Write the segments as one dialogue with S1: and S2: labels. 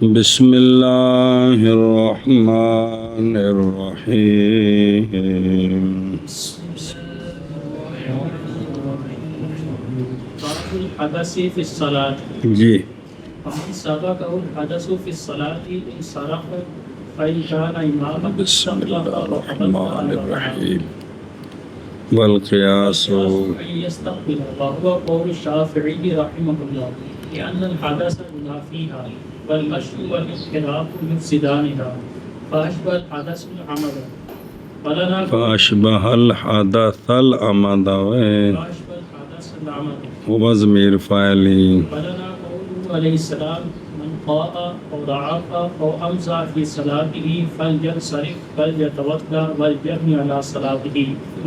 S1: بسم اللہ الرحمن الرحیم.
S2: باب الحدث في الصلاة.
S1: جی
S2: فمن سبقه الحدث في الصلاة انصرف فإن كان إماما
S1: بسم اللہ الرحمن الرحیم. والقیاس
S2: أن يستقبل وهو قول الشافعي رحمه الله لأن الحدث ينافيها والمشي والانحراف يفسدانها فأشبه الحدث العمد ولنا
S1: فاشبہ الحدث العمد
S2: فأشبه الحدث العمد
S1: وضمیر فاعلی.
S2: ولنا قوله عليه السلام من قاء أو ضعف أو أمزع في صلاته فلينصرف فليتوضأ وليبني على صلاته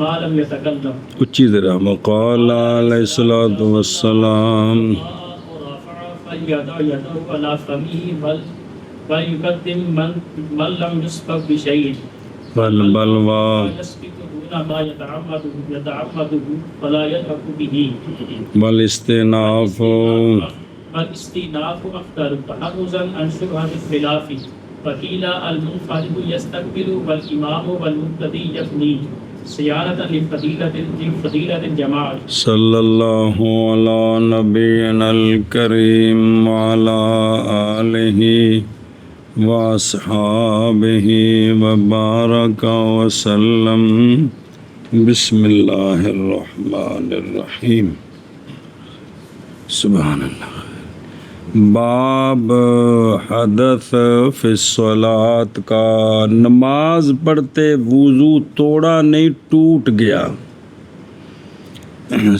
S2: ما لم يتكلم.
S1: اچھی ذرا وقال علیہ الصلوۃ والسلام
S2: أو رفع فليضع يده على فمه وليقدم من لم يسبق بشيء
S1: والبلوى
S2: يسبق دون ما يتعمده فلا يدرك به.
S1: والاستئناف
S2: والاستئناف أفضل تحرزا عن شبهة الخلاف فقيل المنفرد يستقبل والإمام والمقتدي يبني صيانة لفضيلة الجماعة.
S1: صلی اللہ علی نبینا الکریم وعلی آلہ واصحابہ وبارک وسلم. بسم اللہ الرحمن الرحیم. سبحان اللہ. باب حدث فی الصلاۃ کا نماز پڑھتے وضو توڑا نہیں ٹوٹ گیا.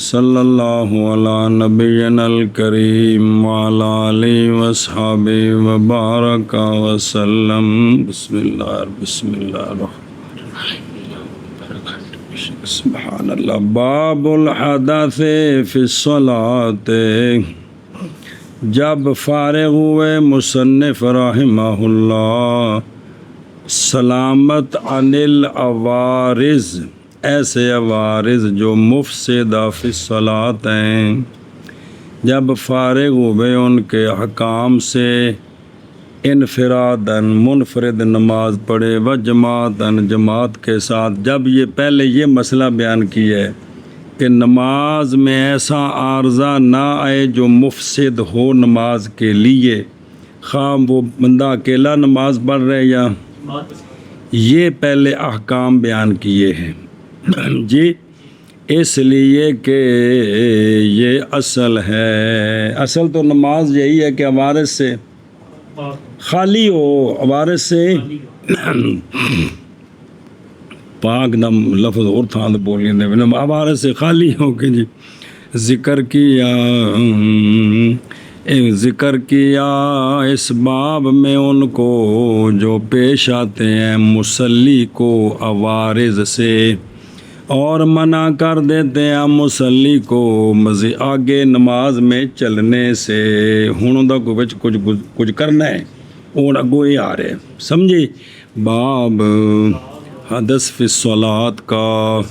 S1: صلی اللہ علی نبینا الکریم وعلی آلہ وصحبہ وبارک وسلم. بسم اللہ الرحمن الرحیم. سبحان اللہ. باب الحدث فی الصلاۃ. جب فارغ ہوئے مصنف رحمہ اللہ سلامت عن العوارض، ایسے عوارض جو مفسدہ فی الصلاۃ ہیں، جب فارغ ہوئے ان کے حکام سے، انفراداً منفرد نماز پڑھے و جماعتاً جماعت کے ساتھ. جب یہ پہلے یہ مسئلہ بیان کیا ہے کہ نماز میں ایسا عارضہ نہ آئے جو مفسد ہو نماز کے لیے، خواہ وہ بندہ اکیلا نماز پڑھ رہے یا یہ پہلے احکام بیان کیے ہیں. جی اس لیے کہ یہ اصل ہے. اصل تو نماز یہی ہے کہ عوارض سے خالی ہو، عوارض سے پاک نم لفظ اور تھا تو بولیے عوارض سے خالی ہو کے جی ذکر کیا اس باب میں ان کو جو پیش آتے ہیں مصلی کو عوارض سے، اور منع کر دیتے ہیں مصلی کو مزید آگے نماز میں چلنے سے. ہوں دا کچھ کرنا ہے اور اگو یہ آ رہے سمجھی. باب حدث فی الصلاۃ کا،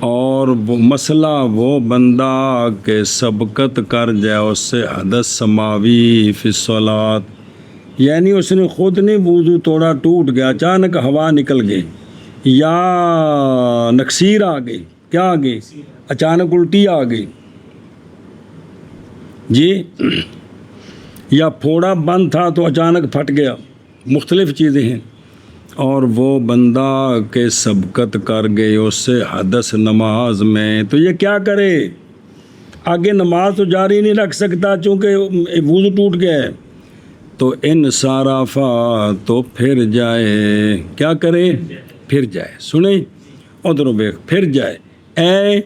S1: اور وہ مسئلہ وہ بندہ کہ سبقت کر جائے اس سے حدث سماوی فی الصلاۃ، یعنی اس نے خود نہیں وضو توڑا ٹوٹ گیا، اچانک ہوا نکل گئی یا نکسیر آ گئی، کیا آ گئی؟ اچانک الٹی آ گئی جی، یا پھوڑا بند تھا تو اچانک پھٹ گیا، مختلف چیزیں ہیں. اور وہ بندہ کے سبقت کر گئے اس سے حدث نماز میں، تو یہ کیا کرے؟ آگے نماز تو جاری نہیں رکھ سکتا چونکہ وضو ٹوٹ گیا ہے. تو انصرافا تو پھر جائے، کیا کرے؟ پھر جائے. سنیں ادھر بیک، پھر جائے اے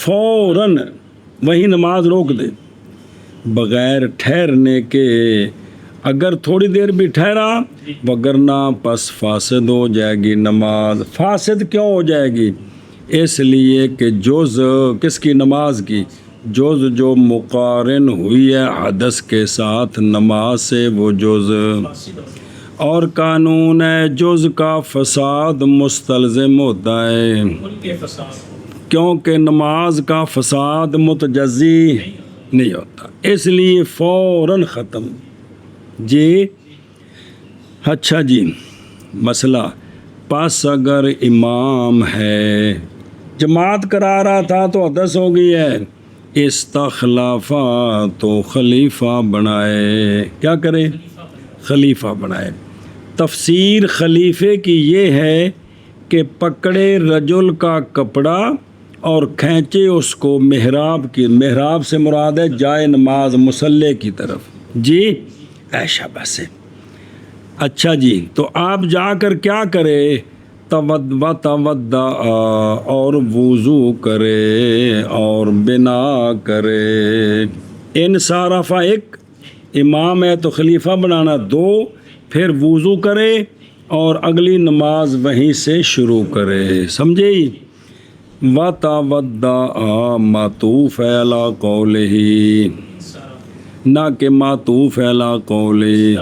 S1: فوراً وہی نماز روک دے بغیر ٹھہرنے کے. اگر تھوڑی دیر بھی ٹھہرا وگرنہ پس فاسد ہو جائے گی نماز. فاسد کیوں ہو جائے گی؟ اس لیے کہ جز کس کی؟ نماز کی جز جو مقارن ہوئی ہے حدث کے ساتھ نماز سے، وہ جز اور قانون ہے جز کا فساد مستلزم ہوتا ہے، کیونکہ نماز کا فساد متجزی نہیں ہوتا، اس لیے فوراً ختم جی۔ اچھا جی، مسئلہ پس اگر امام ہے جماعت کرا رہا تھا تو حدث ہو گئی ہے، استخلافہ تو خلیفہ بنائے، کیا کرے؟ خلیفہ بنائے۔ تفسیر خلیفے کی یہ ہے کہ پکڑے رجل کا کپڑا اور کھینچے اس کو محراب کی، محراب سے مراد ہے جائے نماز مصلی کی طرف جی، ایشا بس ہے۔ اچھا جی، تو آپ جا کر کیا کرے؟ تودع اور وضو کرے اور بنا کرے۔ انصرف ایک، امام ہے تو خلیفہ بنانا دو، پھر وضو کرے اور اگلی نماز وہیں سے شروع کرے، سمجھے؟ وَتَوَدَّعَ معطوف علی قولہ، نہ کہ معطوف علی قولہ،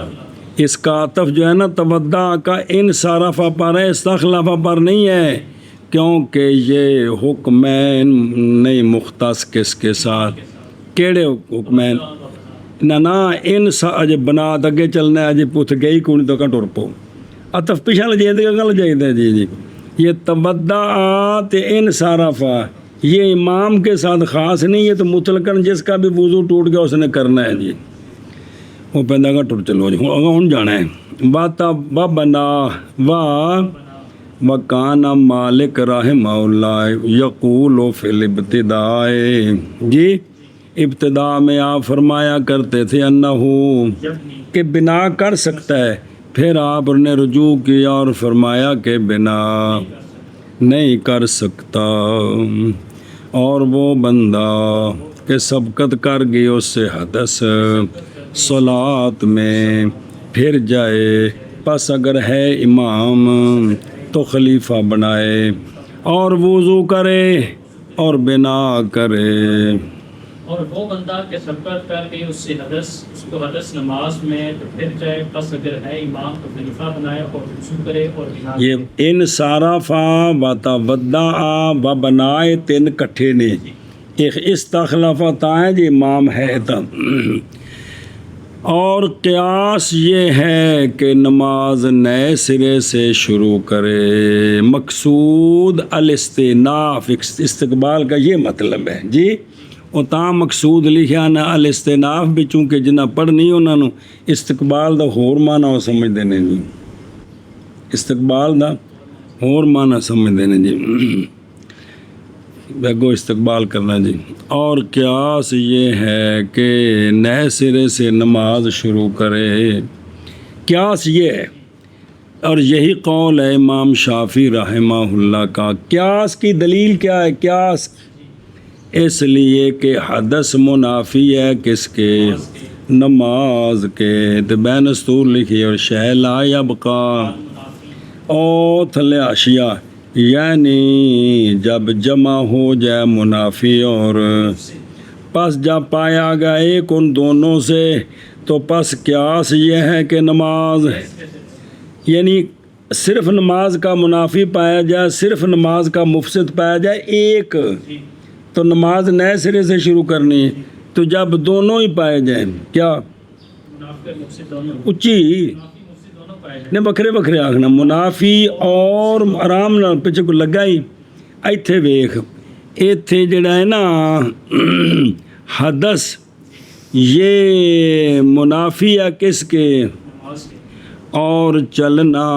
S1: اس کا عطف جو ہے نا تودع کا انصرف پر ہے، استخلاف پر نہیں ہے، کیونکہ یہ حکمین نہیں مختص کس کے ساتھ، کیڑے حکمین؟ نہ ان اج بنا اگے چلنا ہے، اج پوتھ گئی کونی تو ٹر پو، عطف پیچھے لے جائے گل جائے جی جی۔ یہ تودع تے انصرف یہ امام کے ساتھ خاص نہیں، یہ تو مطلقاً جس کا بھی وضو ٹوٹ گیا اس نے کرنا ہے جی، وہ پہندا گا ٹر چلو جی، ہوں جانا ہے۔ بنا وکان مالک رحمہ اللہ یقول فی الابتداء، جی ابتداء میں آپ فرمایا کرتے تھے انہو کہ بنا کر سکتا ہے، پھر آپ نے رجوع کیا اور فرمایا کہ بنا نہیں کر سکتا، اور وہ بندہ کہ سبقت کر گئی اس سے حدث صلاۃ میں پھر جائے، پس اگر ہے امام تو خلیفہ بنائے اور وضو کرے اور بنا کرے۔
S2: اور وہ بندہ کہ سبقت کر کے اس سے حدث، اس کو حدث نماز میں تو پھر جائے، پس اگر ہے امام تو خلیفہ بنائے اور وضو کرے اور بنا کرے۔
S1: یہ انصرف و تودع و بنائے تین کٹھے نے، ایک استخلافت ہے جی امام ہے تب۔ اور قیاس یہ ہے کہ نماز نئے سرے سے شروع کرے، مقصود الاستئناف، استقبال کا یہ مطلب ہے جی، اور تا مقصود لکھا نہ الاستئناف بھی، چونکہ جنہ پڑھنی انہوں نے استقبال دا ہور معنی سمجھتے ہیں جی، استقبال دا ہور معنی سمجھتے ہیں جی، بگو استقبال کرنا جی۔ اور قیاس یہ ہے کہ نئے سرے سے نماز شروع کرے، قیاس یہ ہے، اور یہی قول ہے امام شافعی رحمہ اللہ کا۔ قیاس کی دلیل کیا ہے؟ قیاس اس لیے کہ حدث منافی ہے کس کے؟ نماز کے، تو بین استور لکھی اور شہ لا یبقا، او تھلے اشیاء، یعنی جب جمع ہو جائے منافی اور پس جب پایا گیا ایک ان دونوں سے، تو پس قیاس یہ ہے کہ نماز، یعنی صرف نماز کا منافی پایا جائے، صرف نماز کا مفسد پایا جائے ایک، تو نماز نئے سرے سے شروع کرنی ہے، تو جب دونوں ہی پائے جائیں، کیا اچھی نے بکھرے بکھرے آخنا، منافی اور آرام نال پیچھے کو لگا ہی، ایتھے ویکھ، ایتھے جڑا ہے نا حدث، یہ منافی ہے کس کے؟ اور چلنا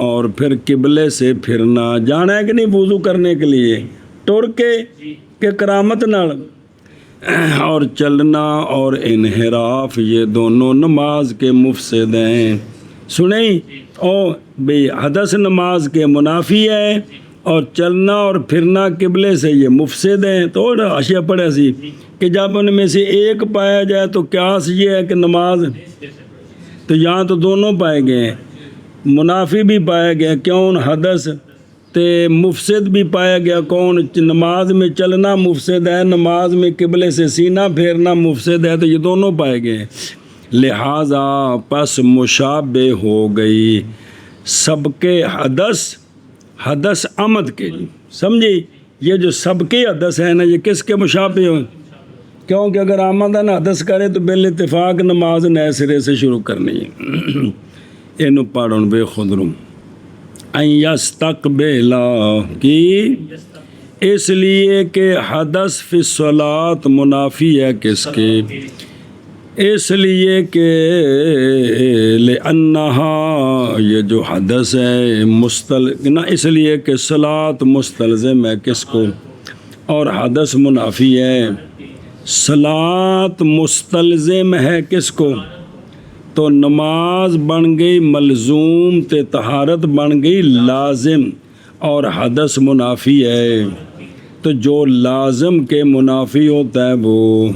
S1: اور پھر قبلے سے پھرنا، جانا ہے کہ نہیں وضو کرنے کے لیے، ٹر کے کہ کرامت نال، اور چلنا اور انحراف یہ دونوں نماز کے مفسد ہیں، سنیں؟ او بھئی حدث نماز کے منافی ہے، اور چلنا اور پھرنا قبلے سے یہ مفسد ہیں، تو اشیاء پڑھے سی کہ جب ان میں سے ایک پایا جائے تو قیاس یہ ہے کہ نماز، تو یہاں تو دونوں پائے گئے ہیں، منافی بھی پایا گیا کون؟ حدث، تے مفسد بھی پایا گیا کون؟ نماز میں چلنا مفسد ہے، نماز میں قبلے سے سینہ پھیرنا مفسد ہے، تو یہ دونوں پائے گئے، لہٰذا پس مشابہ ہو گئی سب کے حدث عمد کے، سمجھی؟ یہ جو سب کے حدث ہے نا، یہ کس کے مشابہ ہو؟ کیونکہ اگر آمدن حدث کرے تو بال اتفاق نماز نئے سرے سے شروع کرنی ہے. اینو پڑھن بے خودرم ان یستقبلا کی اس لیے کہ حدث فی الصلاۃ منافی ہے کس کے؟ اس لیے کہ لأنہا یہ جو حدث ہے اس لیے کہ صلاۃ مستلزم ہے کس کو؟ اور حدث منافی ہے. صلاۃ مستلزم ہے کس کو؟ تو نماز بن گئی ملزوم تے طہارت بن گئی لازم، اور حدث منافی ہے. تو جو لازم کے منافی ہوتا ہے وہ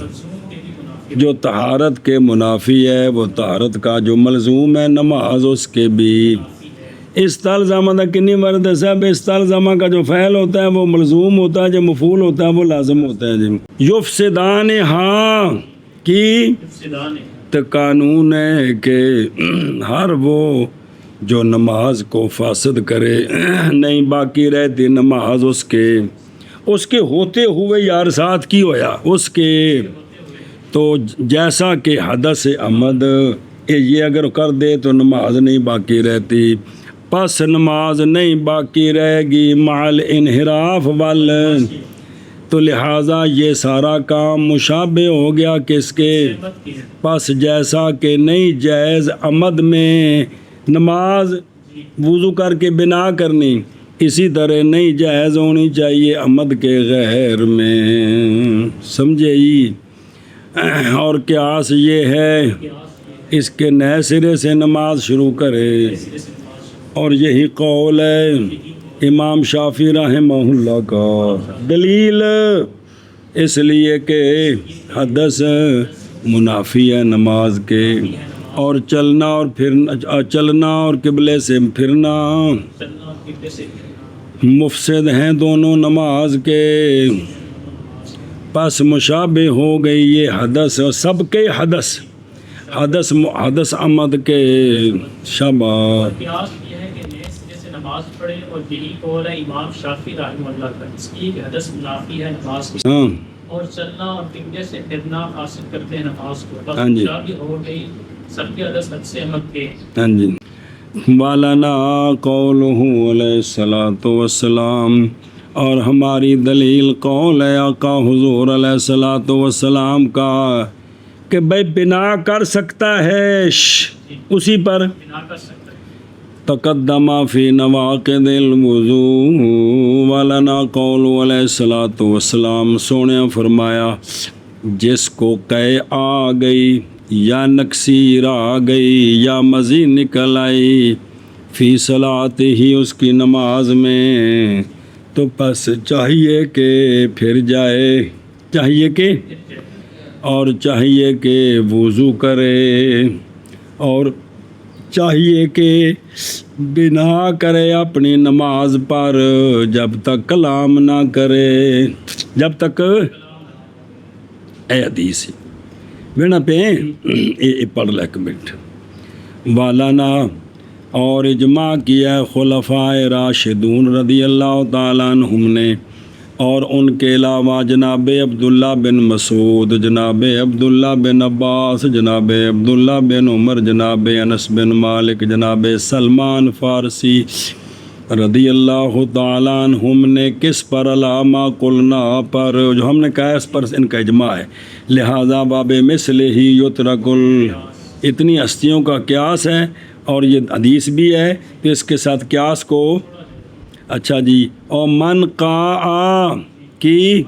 S1: جو طہارت کے منافی ہے، وہ طہارت کا جو ملزوم ہے نماز اس کے بھی. استلزامہ کنی مرد صاحب، استلزامہ کا جو فعل ہوتا ہے وہ ملزوم ہوتا ہے، جو مفعول ہوتا ہے وہ لازم ہوتا ہے. جی یفسدان ہاں کی تو قانون ہے کہ ہر وہ جو نماز کو فاسد کرے نہیں باقی رہتی نماز اس کے ہوتے ہوئے یار ساتھ کی ہویا اس کے. تو جیسا کہ حدث عمد یہ اگر کر دے تو نماز نہیں باقی رہتی، پس نماز نہیں باقی رہے گی مال انحراف وال. تو لہٰذا یہ سارا کام مشابہ ہو گیا کس کے؟ پس جیسا کہ نہیں جائز عمد میں نماز وضو کر کے بنا کرنی، اسی طرح نہیں جائز ہونی چاہیے عمد کے غیر میں. سمجھے ہی؟ اور قیاس یہ ہے اس کے نئے سرے سے نماز شروع کرے، اور یہی قول ہے امام شافعی رحمہ اللہ کا. دلیل اس لیے کہ حدث منافی ہے نماز کے، اور چلنا اور قبلے سے پھرنا مفسد ہیں دونوں نماز کے. پس مشابہ ہو گئی یہ حدث، سب کے حدث عمد کے شبہ.
S2: نماز پڑھے، اور یہی قول ہے امام شافعی رحمہ اللہ کا، اس کی کہ حدث منافی ہے نماز کی، اور چلنا اور قبلے سے پھرنا حاصل کرتے ہیں نماز کو. بس مشابہ ہو گئی سب کے حدث حدث عمد کے.
S1: ہاں جی. والانا قولہ علیہ الصلوۃ والسلام، اور ہماری دلیل قول ہے آقا حضور علیہ الصلوۃ والسلام کا کہ بھائی بنا کر سکتا ہے اسی پر
S2: بنا کر سکتا ہے.
S1: تقدم فی نواقض الوضو ولنا قول علیہ الصلوۃ والسلام. سونے فرمایا جس کو قے آ گئی یا نقصیر آ گئی یا مزید نکل آئی فی صلاۃ ہی اس کی نماز میں، تو پس چاہیے کہ پھر جائے، چاہیے کہ وضو کرے، اور چاہیے کہ بنا کرے اپنی نماز پر جب تک کلام نہ کرے، جب تک اے حدیث بنا پہ پڑھ لے ایک منٹ. والانا اور اجماع کیا خلفائے راشدون رضی اللہ تعالیٰ عنہم نے، اور ان کے علاوہ جناب عبداللہ بن مسعود، جناب عبداللہ بن عباس، جناب عبداللہ بن عمر، جناب انس بن مالک، جناب سلمان فارسی رضی اللہ تعالیٰ عنہم نے کس پر؟ علامہ قلنا پر، جو ہم نے کہا اس پر ان کا اجماع ہے. لہذا باب مثل ہی یترک اتنی ہستیوں کا قیاس ہے، اور یہ حدیث بھی ہے کہ اس کے ساتھ قیاس کو اچھا جی. اور من قاء کی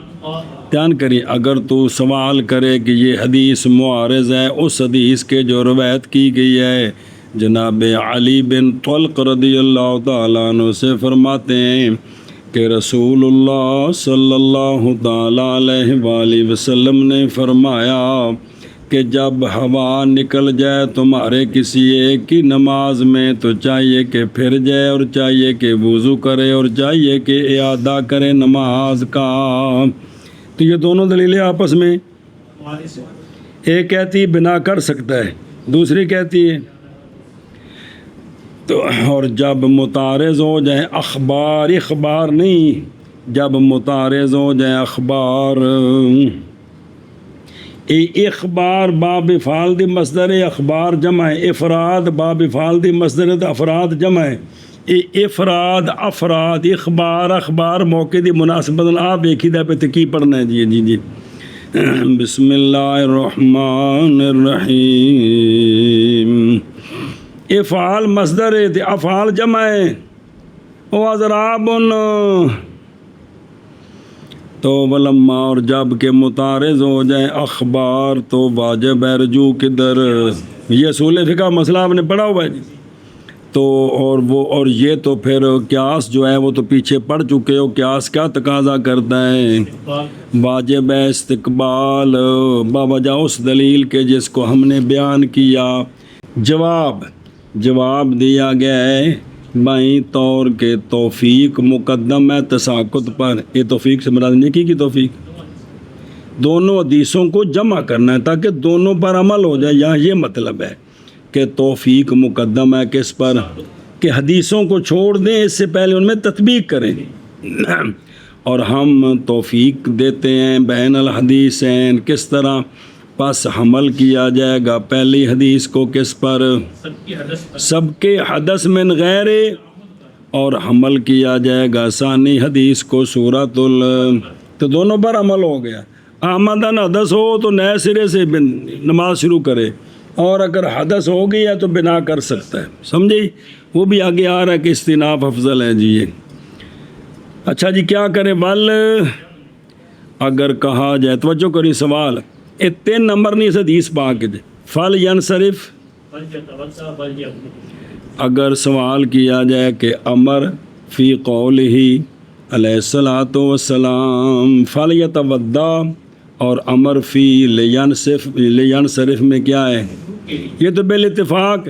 S1: دھیان کریے، اگر تو سوال کرے کہ یہ حدیث معارض ہے اس حدیث کے جو روایت کی گئی ہے جناب علی بن طلق رضی اللہ تعالیٰ عنہ سے، فرماتے ہیں کہ رسول اللہ صلی اللہ تعالیٰ علیہ وآلہ وسلم نے فرمایا کہ جب ہوا نکل جائے تمہارے کسی ایک کی نماز میں تو چاہیے کہ پھر جائے، اور چاہیے کہ وضو کرے، اور چاہیے کہ اعادہ کرے نماز کا. تو یہ دونوں دلیلیں آپس میں، ایک کہتی بنا کر سکتا ہے، دوسری کہتی ہے تو. اور جب متعارض ہو جائے اخبار نہیں، جب متعارض ہو جائے اخبار اخبار باب فعال دی مصدر ہے، اخبار جمع ہے، افراد باب فعال دی مصدر ہے تو افراد جمع ہے، افراد افراد اخبار اخبار موقع دی مناسبت آپ ایک ہی پہ تکی پڑھنا ہے جی جی جی بسم اللہ الرحمن الرحیم افعال مصدر ہے تو افعال جمع ہے وَأَضْرَابٌ تو ولما اور جب کہ متعارض ہو جائیں اخبار تو واجب ہے رجوع کدھر، یہ اصول فقہ مسئلہ آپ نے پڑھا ہوا ہے جی تو اور یہ تو پھر قیاس جو ہے وہ تو پیچھے پڑھ چکے ہو، قیاس کیا تقاضا کرتا ہے، واجب ہے استقبال باوجہ اس دلیل کے جس کو ہم نے بیان کیا، جواب دیا گیا ہے بائیں طور کے توفیق مقدم ہے تساقط پر، یہ توفیق سے مراد نیکی کی توفیق، دونوں حدیثوں کو جمع کرنا ہے تاکہ دونوں پر عمل ہو جائے، یہاں یہ مطلب ہے کہ توفیق مقدم ہے کس پر، کہ حدیثوں کو چھوڑ دیں اس سے پہلے ان میں تطبیق کریں، اور ہم توفیق دیتے ہیں بین الحدیثین کس طرح، پس حمل کیا جائے گا پہلی حدیث کو کس پر، سب کے حدث من غیر، اور حمل کیا جائے گا ثانی حدیث کو سورۃ تو دونوں پر عمل ہو گیا، آمدن حدث ہو تو نئے سرے سے نماز شروع کرے، اور اگر حدث ہو گئی ہے تو بنا کر سکتا ہے، سمجھے، وہ بھی آگے آ رہا ہے کہ استناف افضل ہے جی یہ۔ اچھا جی کیا کرے ول اگر کہا جائے، توجہ کری سوال، یہ 3 نمبر نہیں اس حدیث پاک جی، فل ینصرف، اگر سوال کیا جائے کہ امر فی قولہ علیہ الصلاۃ والسلام فل یتوضا، اور امر فی لینصرف میں کیا ہے، یہ تو بالاتفاق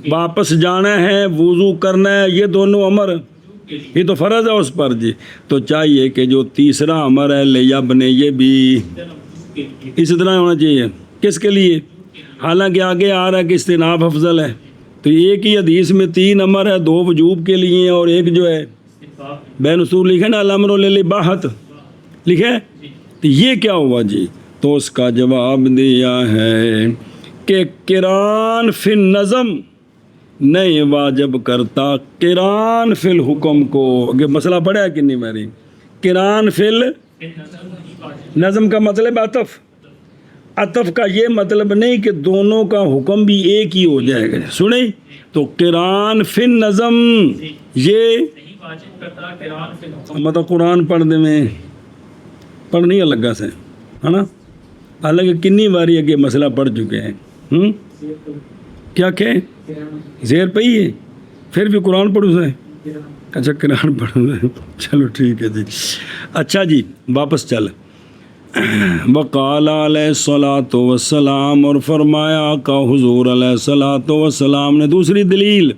S1: واپس جانا ہے وضو کرنا ہے، یہ دونوں امر یہ تو فرض ہے اس پر جی، تو چاہیے کہ جو تیسرا امر ہے لیبنے یہ بھی اسی طرح ہونا چاہیے، کس کے لیے، حالانکہ آگے آ رہا ہے کہ استناف افضل ہے، تو ایک ہی حدیث میں 3 امر ہے، 2 وجوب کے لیے اور ایک جو ہے بین اصول لکھے نا الامر للاباحۃ لکھے، تو یہ کیا ہوا جی، تو اس کا جواب دیا ہے کہ قران فی النظم نہیں واجب کرتا قران فی الحکم کو، یہ مسئلہ پڑھا ہے کہ نہیں میری، قران فی نظم کا مطلب عطف کا یہ مطلب نہیں کہ دونوں کا حکم بھی ایک ہی ہو جائے گا، سنیں تو قران فی النظم یہ مطلب قرآن پڑھ دے میں پڑھنی الگ سے ہے نا، حالانکہ کنی باری اگے مسئلہ پڑھ چکے ہیں، کیا کہ زیر پہ ہی ہے، پھر بھی قرآن پڑھو سے، اچھا قرآن پڑھو سے، چلو ٹھیک ہے جی۔ اچھا جی واپس چل، وقال علیہ الصلاۃ والسلام، اور فرمایا آقا حضور علیہ الصلاۃ والسلام نے دوسری دلیل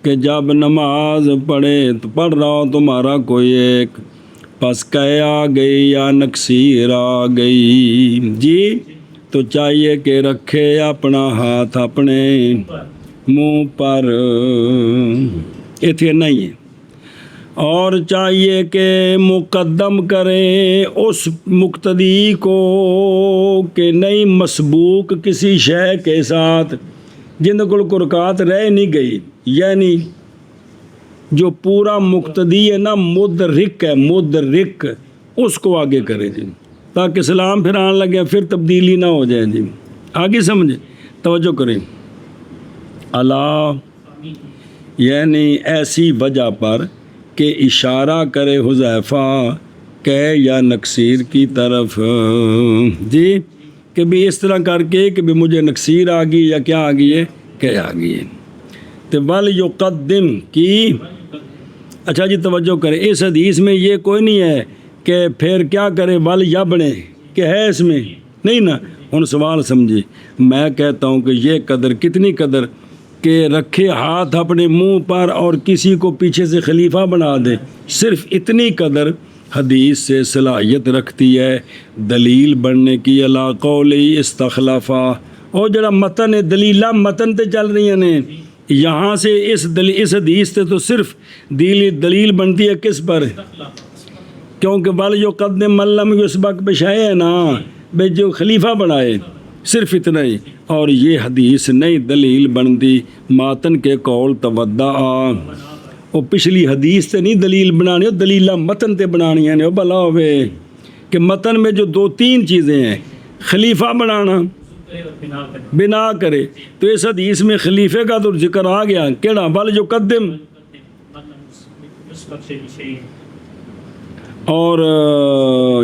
S1: کہ جب نماز پڑھے تو پڑھ رہا ہو تمہارا کوئی ایک، پس کہ آ گئی یا نکسیر آ گئی جی، تو چاہیے کہ رکھے اپنا ہاتھ اپنے منہ پر، اتنے نہیں ہے، اور چاہیے کہ مقدم کرے اس مقتدی کو کہ نہیں مسبوق کسی شے کے ساتھ جن کو رکعت رہ نہیں گئی، یعنی جو پورا مقتدی ہے نا مدرک ہے، مدرک اس کو آگے کرے جی، تاکہ سلام پھر آنے لگے پھر تبدیلی نہ ہو جائے جی، آگے سمجھے، توجہ کریں، اللہ یعنی ایسی وجہ پر کہ اشارہ کرے حذیفہ کہ یا نکسیر کی طرف جی، کہ بھی اس طرح کر کے کہ بھی مجھے نکسیر آ گئی یا کیا آ گئی ہے کہ آ گئی ہے، تو وَلْيُقَدِّمْ کی، اچھا جی توجہ کریں، اس حدیث میں یہ کوئی نہیں ہے کہ پھر کیا کرے وَلْيَبْنِ کہ ہے اس میں نہیں نا، ان سوال سمجھے، میں کہتا ہوں کہ یہ قدر کتنی قدر کہ رکھے ہاتھ اپنے منہ پر اور کسی کو پیچھے سے خلیفہ بنا دے، صرف اتنی قدر حدیث سے صلاحیت رکھتی ہے دلیل بننے کی، علی قولی استخلافہ، اور جڑا متن ہے دلیلہ متن تے چل رہی ہیں یہاں سے اس حدیث سے تو صرف دلیل بنتی ہے کس پر، کیونکہ وَلْيُقَدِّمْ مَن لَّمْ يُسْبَقْ بِشَيْءٍ ہے نا، بھئی جو خلیفہ بنائے، صرف اتنا ہی. اور یہ حدیث نئی دلیل بندی ماتن کے قول تودع. وہ پچھلی حدیث تے نہیں دلیل بنانی، وہ دلیلہ متن تے بنانی ہیں. وہ بھلا ہوئے کہ متن میں جو 2-3 چیزیں ہیں، خلیفہ بنانا، بنا کرے، تو اس حدیث میں خلیفے کا تو ذکر آ گیا. کیڑا بل جو قدم. اور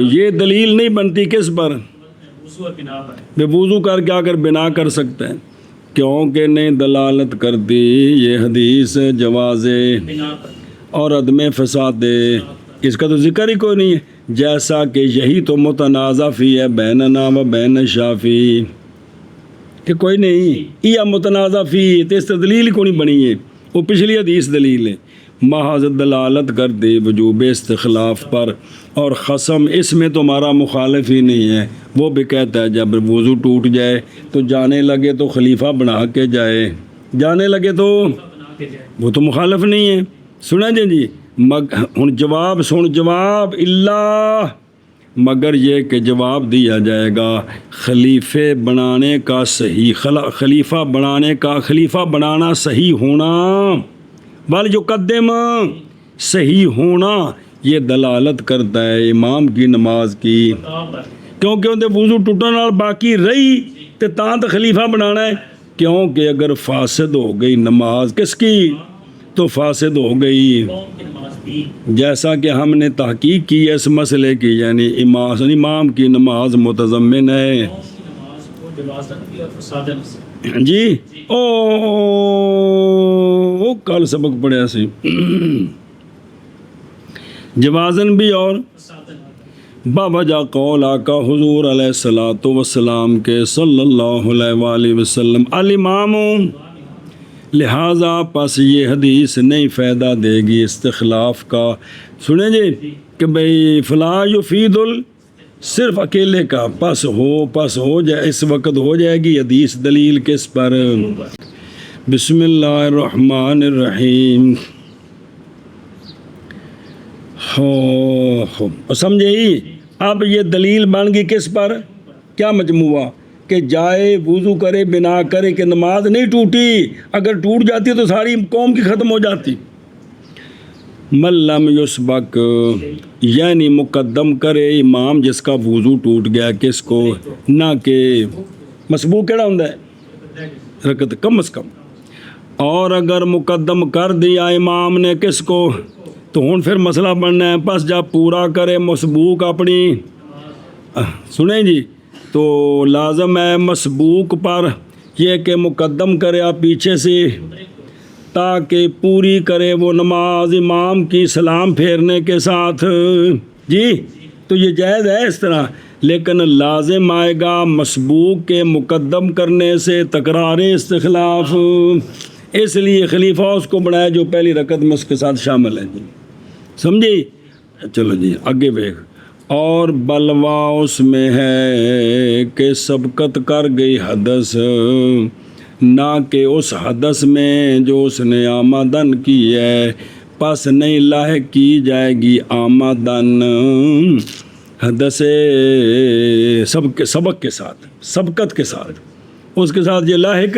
S1: یہ دلیل نہیں بنتی کس پر؟ بے وضو کر کے اگر بنا کر سکتے ہیں، کیونکہ نے دلالت کر دی یہ حدیث جواز اور عدم فساد. اس کا تو ذکر ہی کوئی نہیں ہے. جیسا کہ یہی تو متنازع فی ہے بیننا و بین شافعی، کہ کوئی نہیں یہ متنازع فی ہے، تو اس سے دلیل کو نہیں بنی ہے. وہ پچھلی حدیث دلیل ہے. محض دلالت کر دے وجوب استخلاف پر، اور قسم اس میں تمہارا مخالف ہی نہیں ہے. وہ بھی کہتا ہے جب وضو ٹوٹ جائے تو جانے لگے تو خلیفہ بنا کے جائے، جانے لگے تو وہ تو مخالف نہیں ہے. سنیں جی ہن جواب سن، جواب اللہ، مگر یہ کہ جواب دیا جائے گا خلیفے بنانے کا صحیح، خلیفہ بنانا صحیح ہونا، بل جو قدم صحیح ہونا، یہ دلالت کرتا ہے امام کی نماز کی. کیونکہ اندر وضو ٹوٹن نال باقی رہی تے تاں تے خلیفہ بنانا ہے. کیونکہ اگر فاسد ہو گئی نماز کس کی، تو فاسد ہو گئی. جیسا کہ ہم نے تحقیق کی اس مسئلے کی، یعنی امام کی نماز متضمن ہے جی. او کل سبق پڑھیا سی جوازن بھی اور باوجہ قول آقا حضور علیہ الصلوۃ والسلام کے صلی اللہ علیہ وآلہ وسلم الامام. لہٰذا پس یہ حدیث نہیں فائدہ دے گی استخلاف کا. سنیں جی کہ بھئی فلا یفید صرف اکیلے کا پس ہو جائے، اس وقت ہو جائے گی حدیث دلیل کس پر؟ بسم اللہ الرحمن الرحیم. سمجھے ہی؟ اب یہ دلیل بن گئی کس پر؟ کیا مجموعہ؟ کہ جائے وضو کرے بنا کرے کہ نماز نہیں ٹوٹی. اگر ٹوٹ جاتی تو ساری قوم کی ختم ہو جاتی. من لم یسبق، یعنی مقدم کرے امام جس کا وضو ٹوٹ گیا، کس کو؟ نہ کہ مسبوق کیڑا ہوندا ہے؟ رکعت کم از کم. اور اگر مقدم کر دیا امام نے کس کو، تو ہن پھر مسئلہ بننا ہے. پس جب پورا کرے مسبوق اپنی، سنیں جی، تو لازم ہے مسبوق پر یہ کہ مقدم کرے آپ پیچھے سے، تاکہ پوری کرے وہ نماز امام کی سلام پھیرنے کے ساتھ جی. تو یہ جائز ہے اس طرح، لیکن لازم آئے گا مسبوق کے مقدم کرنے سے تکرار استخلاف. اس لیے خلیفہ اس کو بنایا جو پہلی رکعت میں اس کے ساتھ شامل ہے جی. سمجھی؟ چلو جی آگے دیکھ. اور بلوا اس میں ہے کہ سبقت کر گئی حدث، نہ کہ اس حدث میں جو اس نے آمدن کی ہے، پس نہیں لاحق کی جائے گی آمدن حدث سبق کے ساتھ، سبقت کے ساتھ، اس کے ساتھ یہ لاحق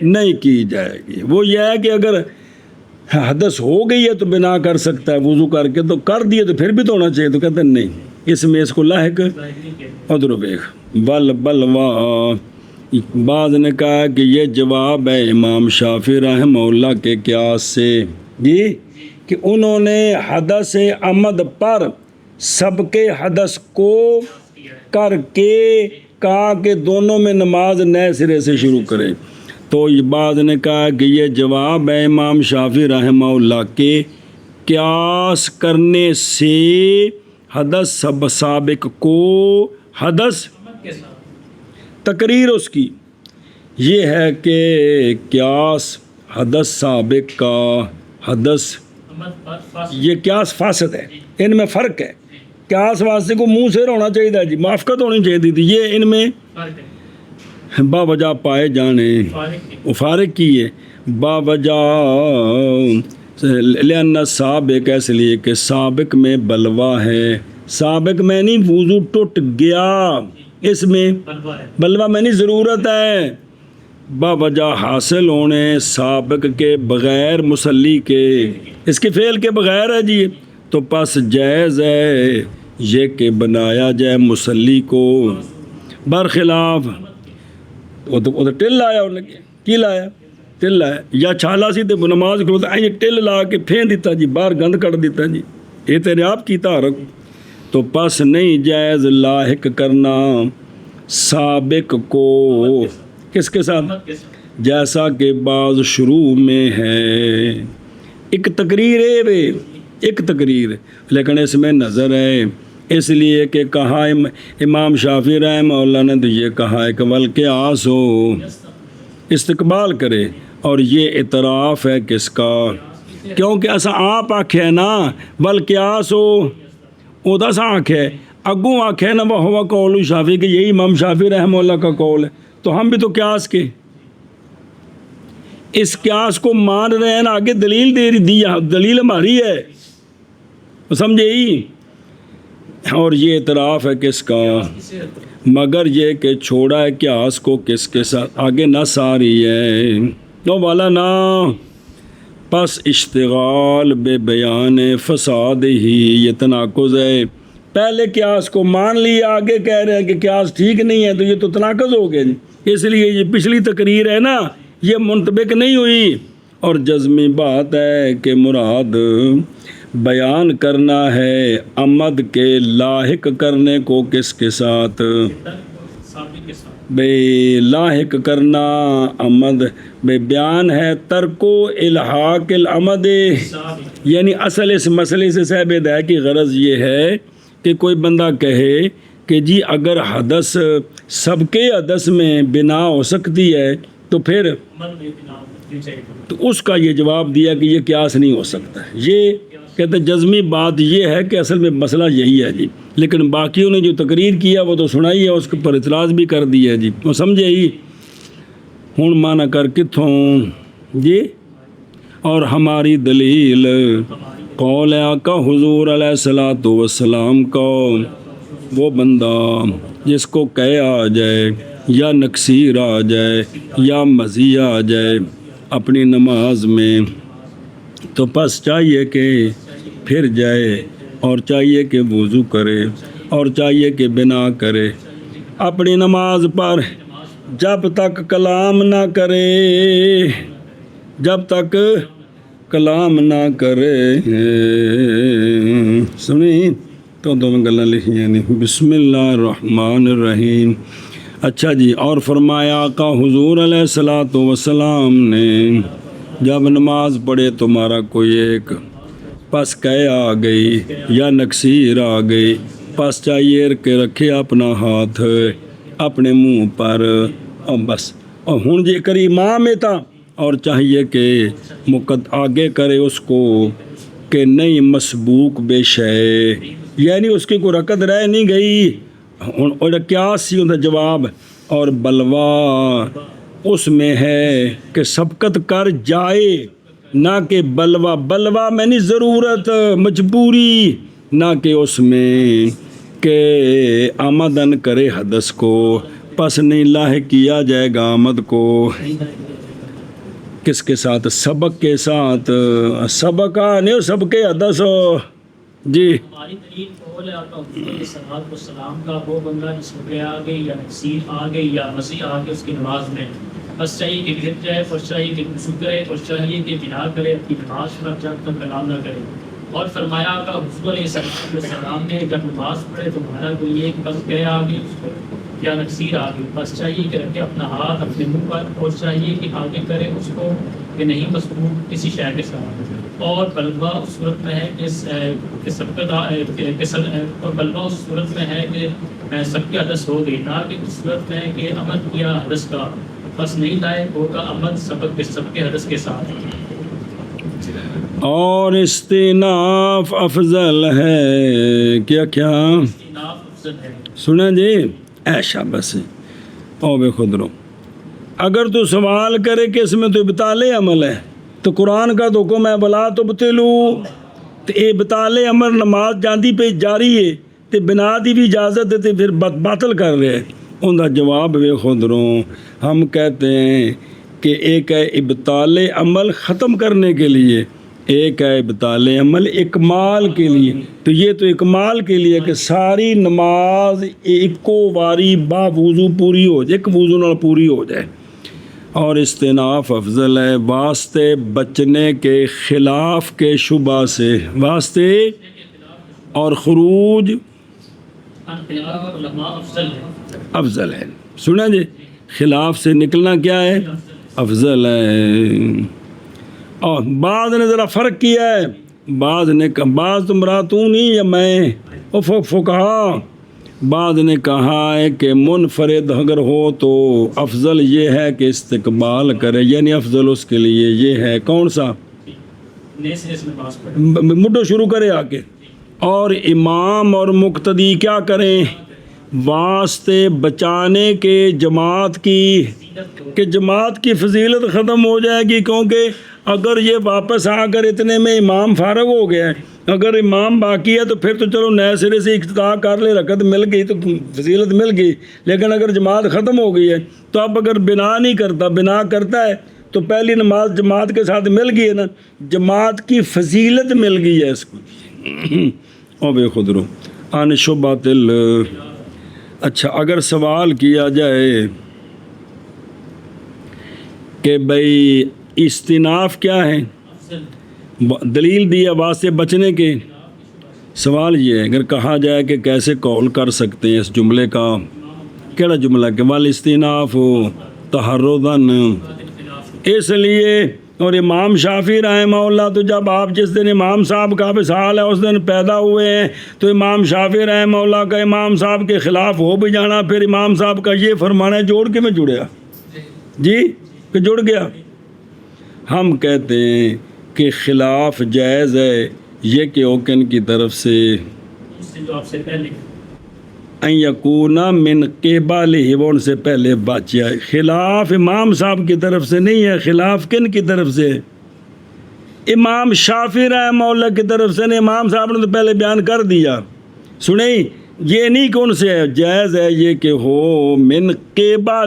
S1: نہیں کی جائے گی. وہ یہ ہے کہ اگر حدث ہو گئی ہے تو بنا کر سکتا ہے وضو کر کے، تو کر دیے تو پھر بھی تو ہونا چاہیے. تو کہتے ہیں نہیں، اس میں اس کو لاحق ادھر بیخ بلوا. بعض نے کہا کہ یہ جواب ہے امام شافعی رحمہ اللہ کے قیاس سے جی، کہ انہوں نے حدث عمد پر سب کے حدث کو کر کے کہا کہ دونوں میں نماز نئے سرے سے شروع کرے. تو بعض نے کہا کہ یہ جواب ہے امام شافعی رحمہ اللہ کے قیاس کرنے سے حدث سابق کو، حدث تقریر اس کی یہ ہے کہ قیاس حدث سابق کا حدث، یہ قیاس فاسد ہے. ان میں فرق ہے. قیاس واسطے کو منہ سے ہونا چاہیے جی، موافقت ہونی چاہیے تھی. یہ ان میں باوجہ پائے جانے فارق کی ہے. باوجہ لأن سابق، اس لیے کہ سابق میں بلوا ہے. سابق میں نہیں وضو ٹوٹ گیا، اس میں
S2: بلوا ہے
S1: بلوا میں نہیں ضرورت ہے باوجہ حاصل ہونے سابق کے بغیر مسلی کے اس کے فعل کے بغیر ہے جی تو پس جائز ہے یہ کہ بنایا جائے مسلی کو برخلاف وہ تو ٹل لایا انہیں کی لایا ٹل لایا یا چھالا سی تے نماز کھلوتا یہ ٹل لا کے پھین دیتا جی باہر گند کر دیتا جی یہ تیرے آپ کی تارک تو پس نہیں جائز لاحق کرنا سابق کو کس کے ساتھ
S2: امت کے ساتھ
S1: جیسا کہ بعض شروع میں ہے ایک تقریر ہے بے ایک تقریر لیکن اس میں نظر ہے اس لیے کہ کہا امام شافعی رحمہ اللہ نے تو یہ کہا ہے کہ والقیاس ہو استقبال کرے اور یہ اعتراف ہے کس کا کیونکہ ایسا آپ آنکھیں نا والقیاس ہو ادا سا آنکھیں اگوں آنکھیں نا وہ ہوا قول شافعی کہ یہی امام شافعی رحمہ اللہ کا قول ہے تو ہم بھی تو قیاس کے اس قیاس کو مان رہے ہیں نا آگے دلیل دی دلیل ہماری ہے سمجھے ہی اور یہ اعتراف ہے کس کا مگر یہ کہ چھوڑا ہے قیاس کو کس کے ساتھ آگے نہ ساری ہے تو والا نہ پس اشتغال بے بیان فساد ہی یہ تناقض ہے پہلے قیاس کو مان لیا آگے کہہ رہے ہیں کہ قیاس ٹھیک نہیں ہے تو یہ تو تناقض ہو گیا اس لیے یہ پچھلی تقریر ہے نا یہ منطبق نہیں ہوئی اور جزمی بات ہے کہ مراد بیان کرنا ہے عمد کے لاحق کرنے کو کس کے ساتھ
S2: سابق کے ساتھ
S1: بے لاحق کرنا عمد بے بیان ہے ترک و الحاق العمد
S2: سابق
S1: یعنی اصل اس مسئلے سے صاحب ہدایت کی غرض یہ ہے کہ کوئی بندہ کہے کہ جی اگر حدث سب کے حدث میں بنا ہو سکتی ہے تو پھر
S2: عمل میں بنا ہونا چاہیے
S1: تو اس کا یہ جواب دیا کہ یہ قیاس نہیں ہو سکتا ہے یہ کہتے جزمی بات یہ ہے کہ اصل میں مسئلہ یہی ہے جی لیکن باقیوں نے جو تقریر کیا وہ تو سنائی ہے اس کے پر اعتراض بھی کر دیا جی وہ سمجھے ہی ہوں مانا کر کتوں جی اور ہماری دلیل قول آقا حضور علیہ الصلوۃ والسلام کا وہ بندہ جس کو کہہ آ جائے یا نقصیر آ جائے یا مزی آ جائے اپنی نماز میں تو پس چاہیے کہ پھر جائے اور چاہیے کہ وضو کرے اور چاہیے کہ بنا کرے اپنی نماز پر جب تک کلام نہ کرے جب تک کلام نہ کرے سنیں تو دو گلیں لکھی ہیں بسم اللہ الرحمن الرحیم اچھا جی اور فرمایا آقا حضور علیہ الصلوۃ والسلام نے جب نماز پڑھے تمہارا کوئی ایک پس کہہ آ گئی یا نقصیر آ گئی پس چاہیے کہ رکھے اپنا ہاتھ اپنے منہ پر اور بس اور ہوں جی کری ماں میں تھا اور چاہیے کہ آگے کرے اس کو کہ نہیں مسبوق بے شے یعنی اس کی کوئی رکعت رہ نہیں گئی اور کیا سی ان کا جواب اور بلوا اس میں ہے کہ سبقت کر جائے نہ کہ بلوا میں نہیں ضرورت مجبوری نہ کہ اس میں کہ آمدن کرے حدث کو پس نہیں لاحق کیا جائے گا آمد کو کس کے ساتھ سبق کے ساتھ سبق نہیں سب کے حدث ہو جی
S2: ہماری دلیل قول ہے آقا حضور علیہ الصلوۃ والسلام کا وہ بندہ جس کو کہ آ گئی یا نقصیر آ گئی یا مسیح آ گئی اس کی نماز میں بس چاہیے کہ گر جائے اور چاہیے کہ وضو کرے اور چاہیے کہ بنا کرے اپنی نماز پر جب تک کلام نہ کرے اور فرمایا آقا حضور علیہ السلام نے جب نماز پڑھے تو ہمارا کوئی ایک بس گیا آ گئی اس کو یا نقصیر آ گئی بس چاہیے کہ رکھے اپنا ہاتھ اپنے منہ پر اور چاہیے کہ آگے کرے اس کو کہ نہیں مسبوق کسی شے کے ساتھ اور بلوا اس صورت میں ہے کہ سبقت اور بلوا اس صورت میں ہے کہ سب کے حدث ہو گئی نہ کہ اس صورت میں ہے کہ عمل کیا حدث کا بس نہیں لائے ہوگا عمل سب کے حدث کے ساتھ
S1: اور استناف افضل ہے کیا کیا
S2: استناف افضل ہے
S1: سنیں جی ایشا بس او بے خود رو اگر تو سوال کرے کہ اس میں تو ابطال عمل ہے تو قرآن کا تو حکم ہے بلا تو بتلو تو ابطال عمل نماز جاندی پہ جاری ہے تے بنا دی بھی اجازت ہے تے پھر باطل کر رہے. ان کا جواب ویکھو دروں. ہم کہتے ہیں کہ ایک ہے ابطال عمل ختم کرنے کے لیے، ایک ہے ابطال عمل اکمال کے لیے. تو یہ تو اکمال کے لیے کہ ساری نماز ایکو واری با وضو پوری ہو جائے، ایک وضو نال پوری ہو جائے. اور استناف افضل ہے واسطے بچنے کے خلاف کے شبہ سے، واسطے اور خروج افضل ہے. سنا جی، خلاف سے نکلنا کیا ہے؟ افضل ہے. اور بعض نے ذرا فرق کیا ہے، بعض نے بعض تمرا تو نہیں یا میں فقہا، بعض نے کہا ہے کہ منفرد اگر ہو تو افضل یہ ہے کہ استقبال کرے، یعنی افضل اس کے لیے یہ ہے کون سا؟ مڈو شروع کرے آ کے. اور امام اور مقتدی کیا کریں؟ واسطے بچانے کے جماعت کی، کہ جماعت کی فضیلت ختم ہو جائے گی. کیونکہ اگر یہ واپس آ کر اتنے میں امام فارغ ہو گیا ہے، اگر امام باقی ہے تو پھر تو چلو نئے سرے سے افتتاح کر لے، رکعت مل گئی تو فضیلت مل گئی. لیکن اگر جماعت ختم ہو گئی ہے تو اب اگر بنا نہیں کرتا، بنا کرتا ہے تو پہلی نماز جماعت کے ساتھ مل گئی ہے نا، جماعت کی فضیلت مل گئی ہے اس کو. او بے خدرو ان شبہۃ اچھا اگر سوال کیا جائے کہ بھئی استناف کیا ہے، دلیل دی آواز سے بچنے کے، سوال یہ ہے اگر کہا جائے کہ کیسے قول کر سکتے ہیں اس جملے کا، کیڑا جملہ کہ والاستناف تحرّداً، اس لیے. اور امام شافعی رحمہ اللہ تو جب آپ جس دن امام صاحب کا وصال ہے اس دن پیدا ہوئے ہیں، تو امام شافعی رحمہ اللہ کا امام صاحب کے خلاف ہو بھی جانا، پھر امام صاحب کا یہ فرمانا ہے جوڑ کے میں جڑیا جی کہ جڑ گیا. ہم کہتے ہیں کہ خلاف جائز ہے یہ کہ اوکن کی طرف سے ان یکونا من قبلہ، وہ ان سے پہلے بچ جائے. خلاف امام صاحب کی طرف سے نہیں ہے، خلاف کن کی طرف سے؟ امام شافعی رحمہ اللہ کی طرف سے نہیں. امام صاحب نے تو پہلے بیان کر دیا. سنیں یہ نہیں کون سے ہے، جائز ہے یہ کہ ہو من قبلہ،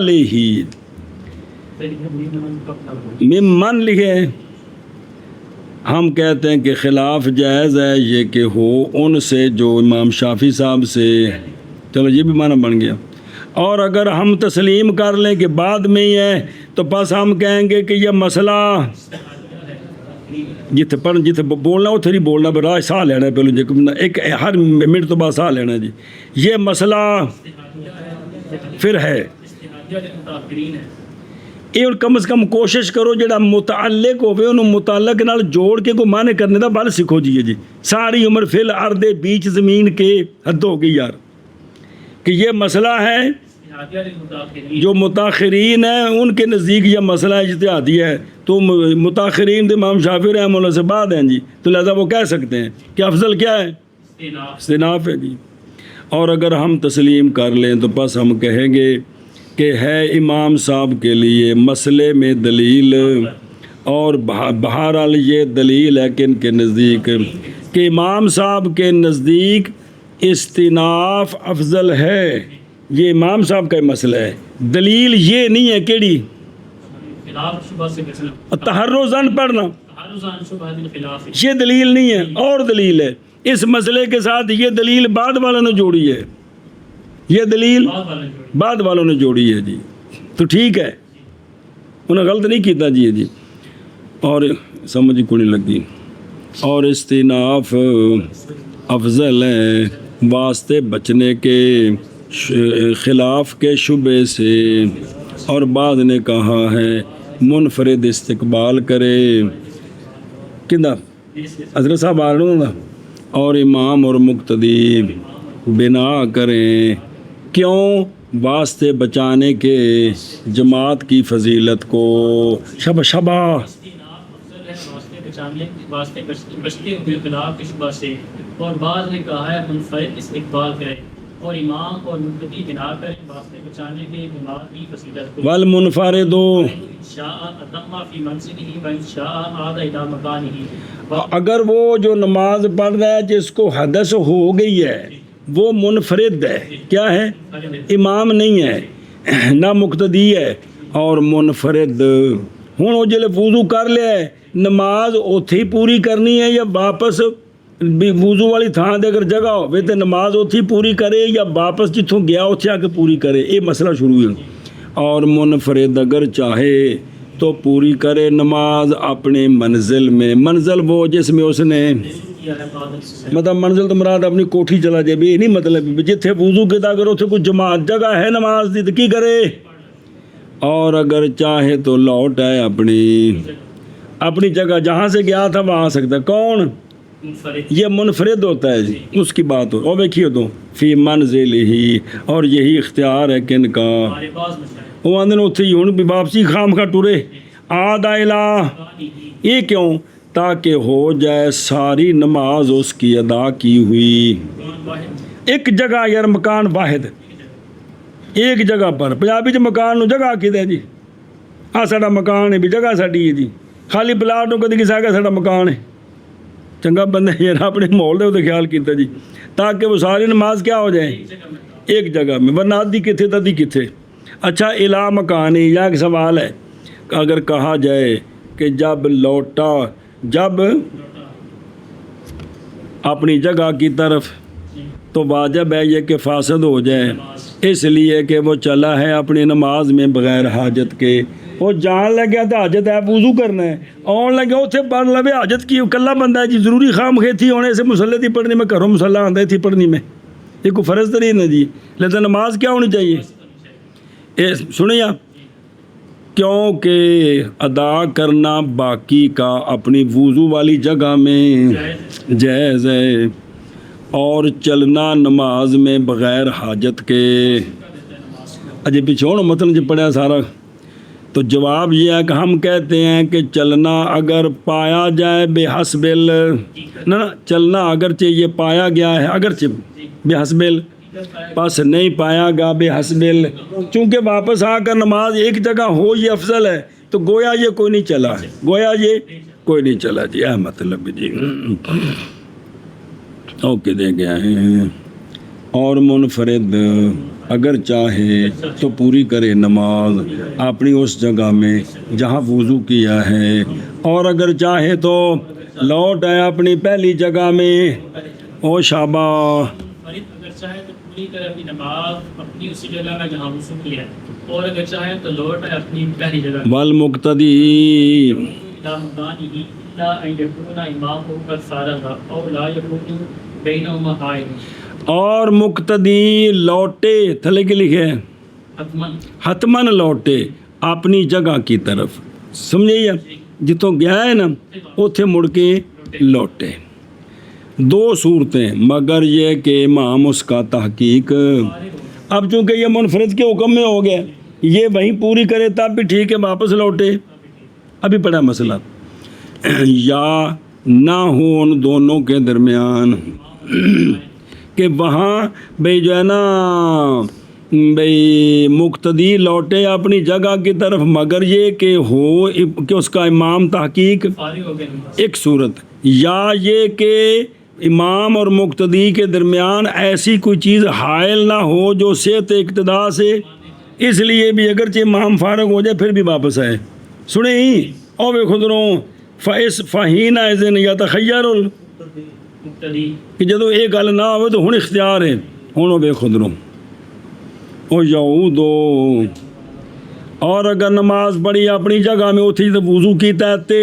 S1: ممن لکھے. ہم کہتے ہیں کہ خلاف جائز ہے یہ کہ ہو ان سے جو امام شافعی صاحب سے. چلو یہ بھی معنی بن گیا. اور اگر ہم تسلیم کر لیں کہ بعد میں ہی ہے تو بس ہم کہیں گے کہ یہ مسئلہ جتنے بولنا اتنے ہی بولنا، براہ ساہ لینا ہے پہلے، ایک ہر منٹ تو بعد ساہ لینا جی. یہ مسئلہ پھر ہے یہ کم از کم کوشش کرو جڑا متعلق ہوئے انہوں متعلق نال جوڑ کے کو معنی کرنے دا بل سکھو جی. ساری عمر فی الارض بیچ زمین کے حد ہو گئی یار کہ یہ مسئلہ ہے جو متاخرین ہیں ان کے نزدیک یہ مسئلہ اجتہادی ہے، تو متاخرین تو امام شافعی رحمہ اللہ سے بعد ہیں جی، تو لہذا وہ کہہ سکتے ہیں کہ افضل کیا ہے؟ استناف ہے جی. اور اگر ہم تسلیم کر لیں تو بس ہم کہیں گے کہ ہے امام صاحب کے لیے مسئلے میں دلیل، اور بہرحال یہ دلیل ہے کہ ان کے نزدیک کہ امام صاحب کے نزدیک استناف افضل ہے. یہ امام صاحب کا مسئلہ ہے، دلیل یہ نہیں ہے کیڑی تحرّزاً پڑھنا، یہ دلیل نہیں ہے. اور دلیل ہے اس مسئلے کے ساتھ، یہ دلیل بعد والوں نے جوڑی ہے، یہ دلیل بعد والوں نے جوڑی ہے جی. تو ٹھیک ہے انہیں غلط نہیں کیتا جی. اور سمجھ کو نہیں لگی. اور استناف افضل ہے واسطے بچنے کے خلاف کے شبے سے. اور بعد نے کہا ہے منفرد استقبال کرے کدھا حضرت صاحب آ رہا ہوں. اور امام اور مقتدی بنا کریں، کیوں؟ واسطے بچانے کے جماعت کی فضیلت کو. شبہ
S2: واسطے بچتے ہوئے خلاف کے شبہ سے. اور بعض نے کہا ہے منفرد استقبال کرے اور امام اور مقتدی بنا کریں واسطے بچانے کے جماعت کی فضیلت کو.
S1: والمنفرد اگر وہ جو نماز پڑھ رہا ہے جس کو حدث ہو گئی ہے وہ منفرد ہے. کیا ہے؟ امام نہیں ہے نہ مقتدی ہے اور منفرد. ہوں وہ جلے وضو کر لیا ہے نماز اوتھے ہی پوری کرنی ہے یا واپس وضو والی تھان دے اگر جگہ ہوے تے نماز اوتھے ہی پوری کرے یا واپس جتھوں گیا اوتھے آ کے پوری کرے. یہ مسئلہ شروع ہے. اور منفرد اگر چاہے تو پوری کرے نماز اپنے منزل میں. منزل وہ جس میں اس نے مطلب منزل تو مراد اپنی کوٹھی چلا جائے. بھی نہیں مطلب جتھے وضو کیتا اگر اتنے کوئی جماعت جگہ ہے نماز دی تو کی کرے. اور اگر چاہے تو لوٹ آئے اپنی جگہ جہاں سے گیا تھا وہاں آ سکتا. کون؟ یہ منفرد ہوتا ہے جی. اس کی بات ہو اور دیکھیے تو فی منزل ہی. اور یہی اختیار ہے کن کا؟ وہ آندے نے اتھے ہی ہوں بھی واپسی خام کا ٹورے آدھا الہ. یہ کیوں؟ تاکہ ہو جائے ساری نماز اس کی ادا کی ہوئی. ایک جگہ یار مکان واحد ایک جگہ پر. پنجابی چ مکان نو جگہ آکھی دے جی. آ ساڈا مکان ہے بھی جگہ ساڈی ہے جی. خالی پلاٹ نو کدی کسا کہ ساڈا مکان ہے. چنگا بندہ یار اپنے ماحول دے تے خیال کیتا جی تاکہ وہ ساری نماز کیا ہو جائے ایک جگہ میں. ورنہ ادھی کتھے تدھی کتھے. اچھا الہ مکان ہی. یا ایک سوال ہے اگر کہا جائے کہ جب اپنی جگہ کی طرف تو واجب ہے یہ کہ فاسد ہو جائے اس لیے کہ وہ چلا ہے اپنی نماز میں بغیر حاجت کے. وہ جان لگیا تو حاجت ہے وضو کرنا ہے آن لگا اتنے پڑھ لوے حاجت کی. کلا بندہ ہے جی ضروری خام خیتی ہونے سے مسلح تھی پڑھنی میں گھروں مسلح آتا تھی پڑھنی میں. یہ کوئی فرض تو نہیں ہے جی. لیکن نماز کیا ہونی چاہیے سنیں آپ کیونکہ ادا کرنا باقی کا اپنی وضو والی جگہ میں جائز ہے اور چلنا نماز میں بغیر حاجت کے. اجے پیچھے متن جو پڑھا سارا تو جواب یہ ہے کہ ہم کہتے ہیں کہ چلنا اگر پایا جائے بے حسب نہ چلنا اگرچہ یہ پایا گیا ہے اگرچہ بے حسب پس نہیں پایا گا بے حسب چونکہ واپس آ کر نماز ایک جگہ ہو یہ افضل ہے تو گویا یہ کوئی نہیں چلا ہے. گویا یہ کوئی نہیں چلا جی. مطلب جی اوکے دے گیا ہے. اور منفرد اگر چاہے تو پوری کرے نماز اپنی اس جگہ میں جہاں وضو کیا ہے اور اگر چاہے تو لوٹ آئے اپنی پہلی جگہ میں. او شابہ
S2: اگر چاہے تو پوری کرے اپنی نماز اپنی اسی جگہ میں جہاں وضو کیا ہے اور اگر چاہے تو لوٹ آئے اپنی پہلی جگہ.
S1: والمقتدی اور مقتدی لوٹے تھلے کے لکھے حتمن لوٹے اپنی جگہ کی طرف. سمجھے جتوں گیا ہے نا اتھے مڑ کے لوٹے. دو صورتیں مگر یہ کہ امام اس کا تحقیق. اب چونکہ یہ منفرد کے حکم میں ہو گیا یہ وہیں پوری کرے تب بھی ٹھیک ہے واپس لوٹے. ابھی پڑھا مسئلہ یا نہ ہو ان دونوں کے درمیان کہ وہاں بھئی جو ہے نا بھئی مقتدی لوٹے اپنی جگہ کی طرف مگر یہ کہ ہو کہ اس کا امام تحقیق ایک صورت. یا یہ کہ امام اور مقتدی کے درمیان ایسی کوئی چیز حائل نہ ہو جو صحت اقتدا سے اس لیے بھی اگرچہ امام فارغ ہو جائے پھر بھی واپس آئے. سنیں ہی او بے خدروں فہین ایزن یا تخیر کہ جدو یہ گل نہ ہوئے تو ہن اختیار ہے ہوں بے خدروں او یعودو. اور اگر نماز پڑھی اپنی جگہ میں اتھی تو وضو کی تحتے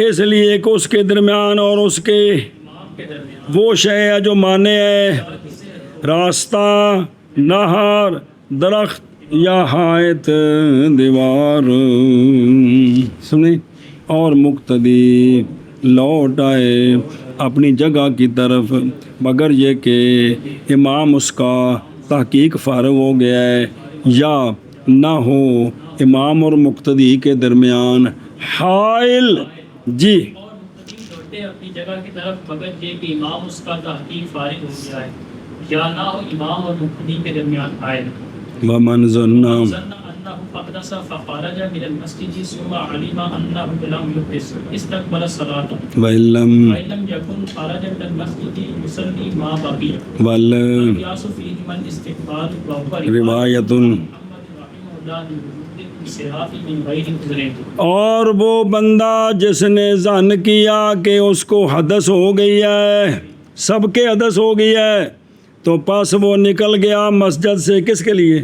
S1: اس لیے کہ اس کے درمیان اور اس کے وہ شے ہے جو مانے ہے راستہ نہر درخت یا حائط دیوار. سنیں اور مقتدی لوٹ آئے اپنی جگہ کی طرف مگر یہ کہ امام اس کا تحقیق فارغ ہو گیا ہے یا نہ ہو امام اور مقتدی کے درمیان حائل جی
S2: اپنی جگہ کی طرف مگر یہ کہ امام اس کا تحقیق فارغ ہو گیا ہے یا نہ ہو امام اور مقتدی کے درمیان حائل.
S1: ومن ظن
S2: الناس فخرج من المسجد ثم علم انه لم يحدث استقبل الصلاه
S1: وَإِلَّمْ
S2: وان لم يكن خرج من المسجد يصلي ما بقي
S1: وَالْ
S2: القياس فيه من استقبال وهو
S1: روایت
S2: محمد رحمه الله بصراط من غير عذر
S1: اور وہ بندہ جس نے ظن کیا کہ اس کو حدث ہو گئی ہے، سب کے حدث ہو گئی ہے، تو پس وہ نکل گیا مسجد سے کس کے لیے؟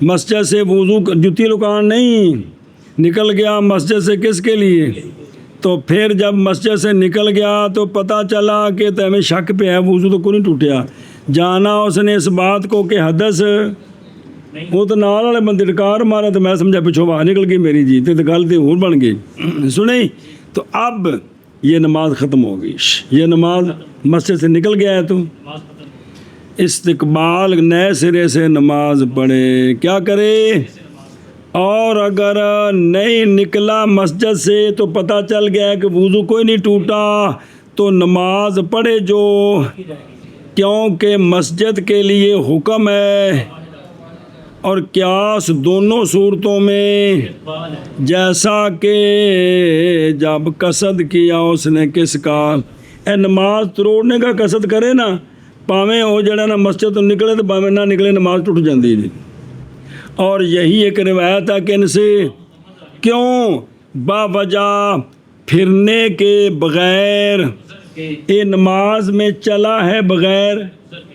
S1: مسجد سے وضو جوتی لکان نہیں، نکل گیا مسجد سے کس کے لیے؟ تو پھر جب مسجد سے نکل گیا تو پتہ چلا کہ تو ہمیں شک پہ ہے، وضو تو کوئی نہیں ٹوٹیا، جانا اس نے اس بات کو کہ حدث وہ تو نال والے بندے ڈکار مارا تو میں سمجھا پچھوں باہر نکل گئی میری جی تو گل تو اور بن گئی سنیں۔ تو اب یہ نماز ختم ہو گئی، یہ نماز مسجد سے نکل گیا ہے، تو استقبال نئے سرے سے نماز پڑھے، کیا کرے؟ اور اگر نہیں نکلا مسجد سے تو پتہ چل گیا کہ وضو کوئی نہیں ٹوٹا تو نماز پڑھے جو، کیونکہ مسجد کے لیے حکم ہے اور قیاس دونوں صورتوں میں، جیسا کہ جب قصد کیا اس نے کس کا، اے نماز توڑنے کا قصد کرے نا، پاویں وہ جڑا نا مسجد تو نکلے تو پاویں نہ نکلے نماز ٹوٹ جاندی جی۔ اور یہی ایک روایت ہے کہ ان سے کیوں با وجہ پھرنے کے بغیر یہ نماز میں چلا ہے بغیر،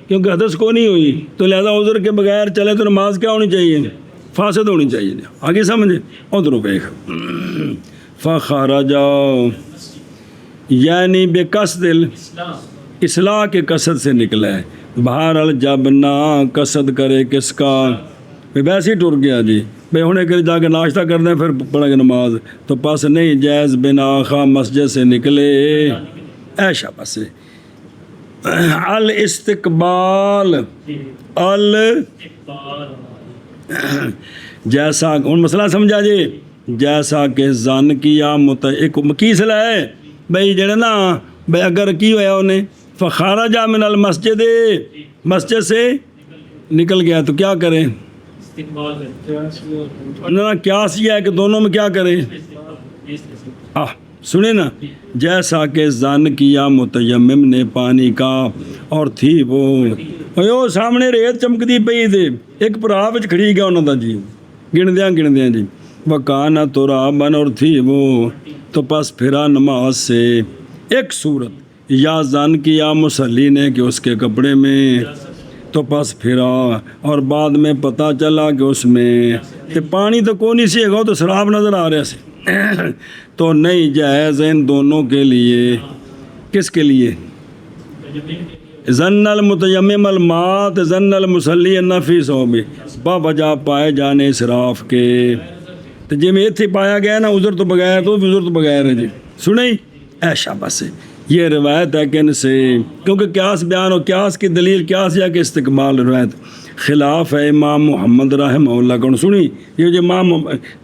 S1: کیونکہ حدث کو نہیں ہوئی تو لہذا عذر کے بغیر چلے تو نماز کیا ہونی چاہیے؟ فاسد ہونی چاہیے۔ آگے سمجھے؟ ادھر دیکھ فخرج یعنی بے قصد اصلاح کے قصد سے نکلا ہے، بہرحال جب نہ قصد کرے کس کا، ویسے ہی ٹر گیا جی بھائی ہونے کے جا کے ناشتہ کر دیں پھر پڑھیں گے نماز، تو پس نہیں جائز بنا خواہ مسجد سے نکلے ایشا پس الاستقبال جیسا ان مسئلہ سمجھا جی، جیسا کہ ظن کیا ایک کی صلاح ہے بھائی جڑے نا بھائی اگر کی ہوا انہیں فخرج من المسجد مسجد سے نکل گیا تو کیا کریں؟ نہ قیاس یہ ہے کہ دونوں میں کیا کریں؟ سنیں نا، جیسا کہ ظن کیا متیمم نے پانی کا اور تھی وہ سامنے ریت چمکتی پئی تھے، ایک پرا وچ کھڑی گیا انہوں دا جی گندیاں جی وکانا ترابن اور تھی وہ، تو پس پھرا نماز سے ایک صورت، یا ظن کیا مصلی نے کہ اس کے کپڑے میں، تو پس پھرا اور بعد میں پتہ چلا کہ اس میں پانی تو کوئی نہیں سی گا تو شراب نظر آ رہا سے تو نہیں جائز ان دونوں کے لیے، کس کے لیے؟ ظن المتیمم المات ظن المصلی النفی صوبی با وجہ پائے جانے اسراف کے، تو جی میں اتھے پایا گیا نا عذر تو بغیر تو عذر تو بغیر ہے جی سنیں ایشا بس یہ روایت ہے کہ ان سے کیونکہ قیاس بیان ہو، قیاس کی دلیل قیاس یا کہ استقبال روایت خلاف ہے امام محمد رحمہ اللہ کو سنی، یہ جو امام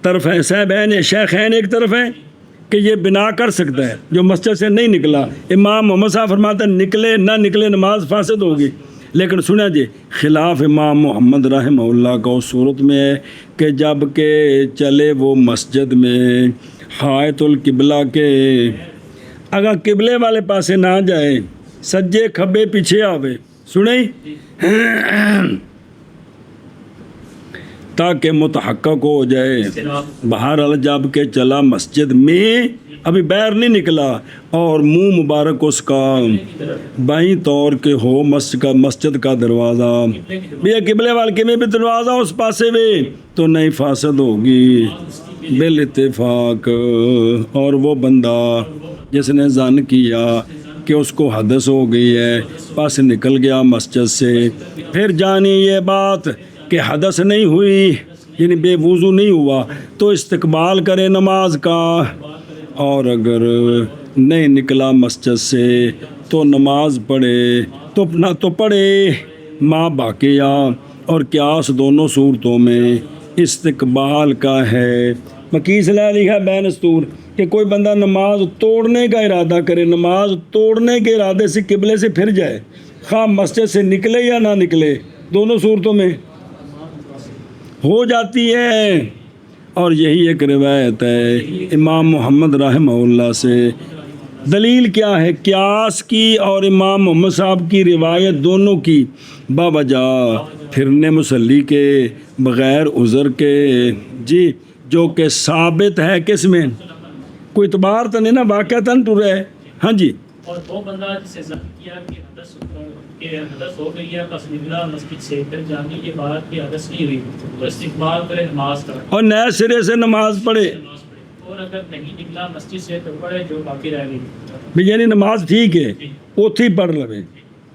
S1: طرف ہے صاحبین شیخین ایک طرف ہے کہ یہ بنا کر سکتا ہے جو مسجد سے نہیں نکلا، امام محمد صاحب فرماتا ہے نکلے نہ نکلے نماز فاسد ہوگی، لیکن سنا جی خلاف امام محمد رحمہ اللہ کا اس صورت میں ہے کہ جب کہ چلے وہ مسجد میں حائط القبلہ کے، اگر قبلے والے پاسے نہ جائے سجے کھبے پیچھے آوے سنیں تاکہ متحقق ہو جائے، بہرحال جب کہ چلا مسجد میں ابھی باہر نہیں نکلا اور منہ مبارک اس کا بائیں طور کے ہو مسجد کا دروازہ بھی قبلے والے کے میں بھی دروازہ اس پاسے بھی تو نہیں فاسد ہوگی بالاتفاق، اور وہ بندہ جس نے ظن کیا کہ اس کو حدث ہو گئی ہے پس نکل گیا مسجد سے، پھر جانی یہ بات کہ حدث نہیں ہوئی یعنی بے وضو نہیں ہوا تو استقبال کرے نماز کا، اور اگر نہیں نکلا مسجد سے تو نماز پڑھے تو پڑھے ما باقیہ، اور قیاس دونوں صورتوں میں استقبال کا ہے۔ مکی صلاح لکھا بین استور کہ کوئی بندہ نماز توڑنے کا ارادہ کرے، نماز توڑنے کے ارادے سے قبلے سے پھر جائے، خواہ مسجد سے نکلے یا نہ نکلے، دونوں صورتوں میں ہو جاتی ہے. اور یہی ایک روایت ہے امام محمد رحمہ اللہ سے. دلیل کیا ہے؟ قیاس کی اور امام محمد صاحب کی روایت دونوں کی باوجہ پھرنے مسلی کے بغیر عذر کے، جی، جو کہ ثابت ہے کس میں؟ کوئی اعتبار تو نہیں نا، واقعتاً ٹر ہے. ہاں جی.
S2: اور وہ بندہ جسے ظن کیا کہ حدث ہو گئی ہے، بس نکلا مسجد سے، پھر جانے کے بعد کہ حدث نہیں ہوئی تو استقبال کرے، نماز کرے
S1: اور نئے سرے سے نماز پڑھے.
S2: اور اگر نہیں نکلا مسجد سے تو پڑھے جو باقی رہ گئی.
S1: یعنی نماز ٹھیک ہے، اوتھی پڑھ لوے.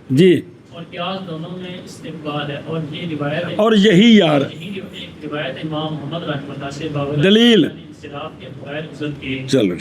S1: جی.
S2: اور قیاس دونوں میں استقبال ہے. اور یہ روایت ہے،
S1: اور یہی یار
S2: روایت امام محمد رحمہ اللہ سے باوجود
S1: دلیل.
S2: انصراف کے بغیر عذر کے
S1: چلو